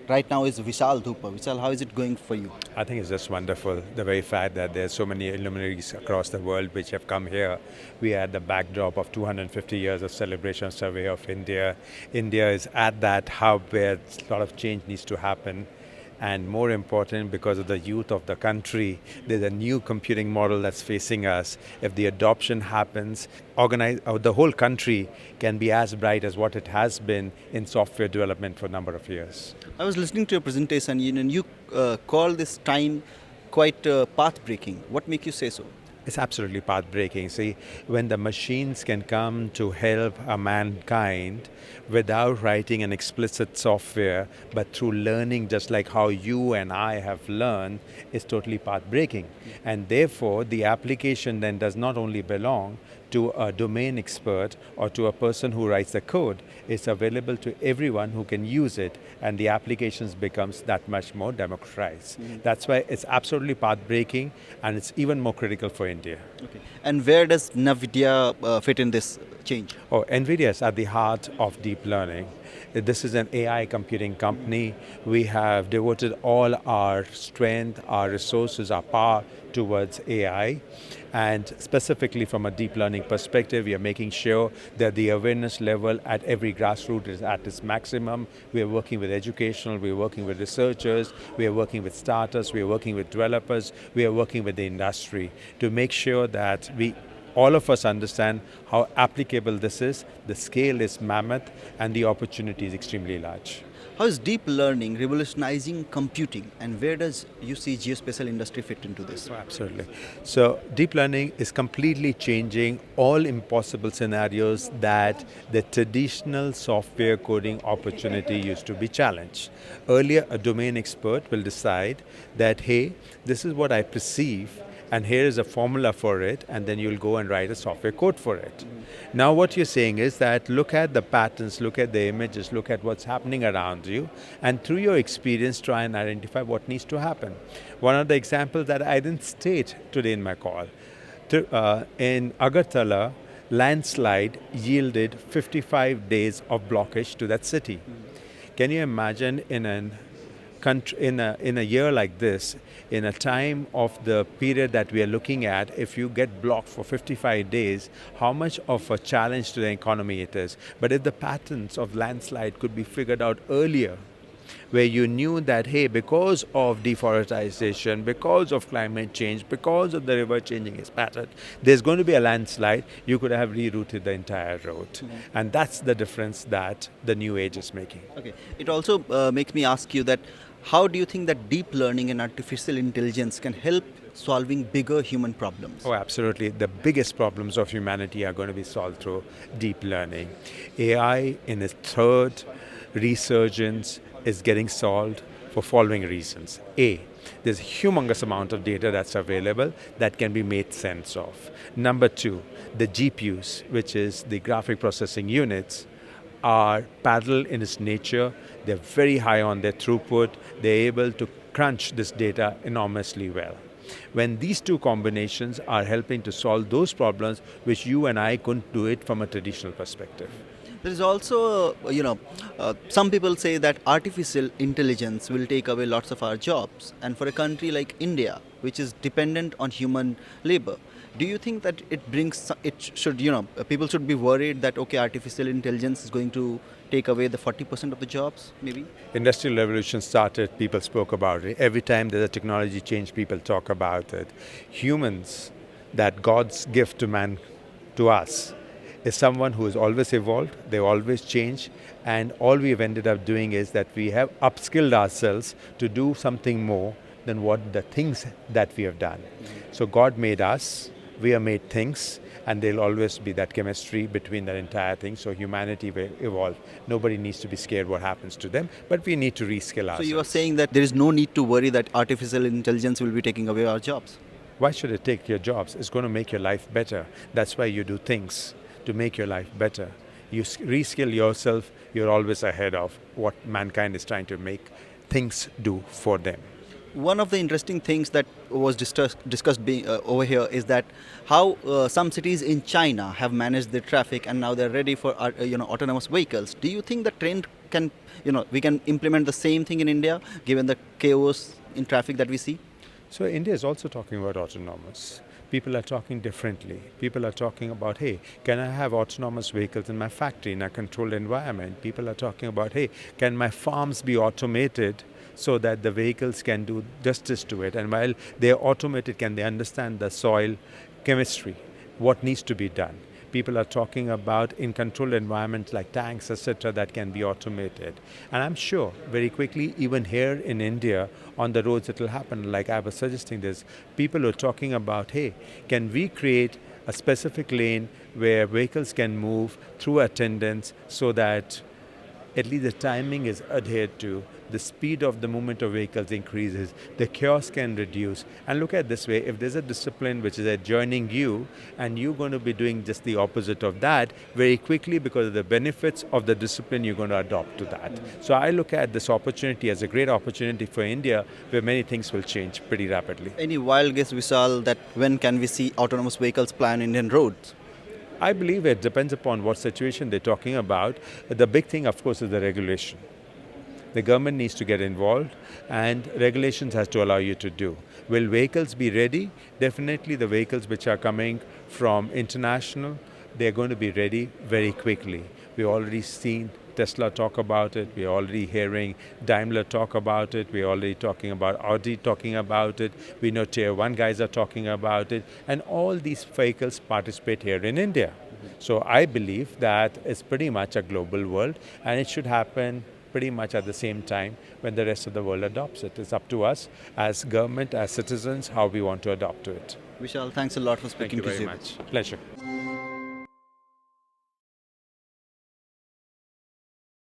right now is Vishal Dhupa. Vishal, how is it going for you? I think it's just wonderful. The very fact that there's so many luminaries across the world which have come here. We are at the backdrop of 250 years of celebration survey of India. India is at that hub where a lot of change needs to happen. And more important, because of the youth of the country, there's a new computing model that's facing us. If the adoption happens, the whole country can be as bright as what it has been in software development for a number of years. I was listening to your presentation, and you call this time quite path breaking. What make you say so? It's absolutely path breaking. See, when the machines can come to help a mankind without writing an explicit software, but through learning just like how you and I have learned, it's totally path breaking. And therefore, the application then does not only belong to a domain expert or to a person who writes the code. It's available to everyone who can use it, and the applications becomes that much more democratized. That's why it's absolutely path breaking, and it's even more critical for India. Okay. And where does NVIDIA fit in this change? Oh, NVIDIA is at the heart of deep learning. This is an AI computing company. We have devoted all our strength, our resources, our power towards AI. And specifically from a deep learning perspective, we are making sure that the awareness level at every grassroots is at its maximum. We are working with educational, we are working with researchers, we are working with startups, we are working with developers, we are working with the industry to make sure that all of us understand how applicable this is, the scale is mammoth, and the opportunity is extremely large. How is deep learning revolutionizing computing, and where does you see geospatial industry fit into this? Oh, absolutely. So deep learning is completely changing all impossible scenarios that the traditional software coding opportunity used to be challenged. Earlier, a domain expert will decide that, hey, this is what I perceive, and here is a formula for it, and then you'll go and write a software code for it. Now what you're saying is that look at the patterns, look at the images, look at what's happening around you, and through your experience try and identify what needs to happen. One of the examples that I didn't state today in my call, in Agartala, landslide yielded 55 days of blockage to that city. Can you imagine in a year like this, in a time of the period that we are looking at, if you get blocked for 55 days, how much of a challenge to the economy it is. But if the patterns of landslide could be figured out earlier, where you knew that, hey, because of deforestation, because of climate change, because of the river changing its pattern, there's going to be a landslide, you could have rerouted the entire road. And that's the difference that the new age is making. Okay. It also makes me ask you that how do you think that deep learning and artificial intelligence can help solving bigger human problems? Oh, absolutely. The biggest problems of humanity are going to be solved through deep learning. AI, in its third resurgence, is getting solved for following reasons. A, there's a humongous amount of data that's available that can be made sense of. Number two, the GPUs, which is the graphic processing units, are parallel in its nature. They're very high on their throughput. They're able to crunch this data enormously well. When these two combinations are helping to solve those problems which you and I couldn't do it from a traditional perspective. There is also, some people say that artificial intelligence will take away lots of our jobs. And for a country like India, which is dependent on human labor, do you think that people should be worried that, okay, artificial intelligence is going to take away the 40% of the jobs, maybe? Industrial revolution started, people spoke about it. Every time there's a technology change, people talk about it. Humans, that God's gift to man, to us, is someone who has always evolved, they always change, and all we've ended up doing is that we have upskilled ourselves to do something more than what the things that we have done. So God made us, we are made things, and there'll always be that chemistry between that entire thing. So humanity will evolve. Nobody needs to be scared what happens to them, but we need to reskill ourselves. So you are saying that there is no need to worry that artificial intelligence will be taking away our jobs? Why should it take your jobs? It's going to make your life better. That's why you do things, to make your life better. You reskill yourself, you're always ahead of what mankind is trying to make things do for them. one of the interesting things that was discussed over here is that how some cities in China have managed their traffic and now they're ready for autonomous vehicles. Do you think the trend can we can implement the same thing in India given the chaos in traffic that we see? So India is also talking about autonomous. People are talking differently. People are talking about, hey, can I have autonomous vehicles in my factory in a controlled environment? People are talking about, hey, can my farms be automated so that the vehicles can do justice to it? And while they're automated, can they understand the soil chemistry, what needs to be done? People are talking about in controlled environments like tanks, etc., that can be automated. And I'm sure very quickly, even here in India, on the roads it will happen. Like I was suggesting this, people are talking about, hey, can we create a specific lane where vehicles can move through attendance so that at least the timing is adhered to, the speed of the movement of vehicles increases, the chaos can reduce. And look at it this way, if there's a discipline which is adjoining you and you're going to be doing just the opposite of that, very quickly because of the benefits of the discipline, you're going to adopt to that. So I look at this opportunity as a great opportunity for India where many things will change pretty rapidly. Any wild guess, Vishal, that when can we see autonomous vehicles fly on Indian roads? I believe it depends upon what situation they're talking about. The big thing, of course, is the regulation. The government needs to get involved and regulations has to allow you to do. Will vehicles be ready? Definitely the vehicles which are coming from international, they're going to be ready very quickly. We've already seen Tesla talk about it. We're already hearing Daimler talk about it. We're already talking about Audi talking about it. We know Tier 1 guys are talking about it. And all these vehicles participate here in India. So I believe that it's pretty much a global world and it should happen pretty much at the same time when the rest of the world adopts it. It's up to us as government, as citizens, how we want to adopt to it. Vishal, thanks a lot for Thank speaking you to very you. much. Pleasure.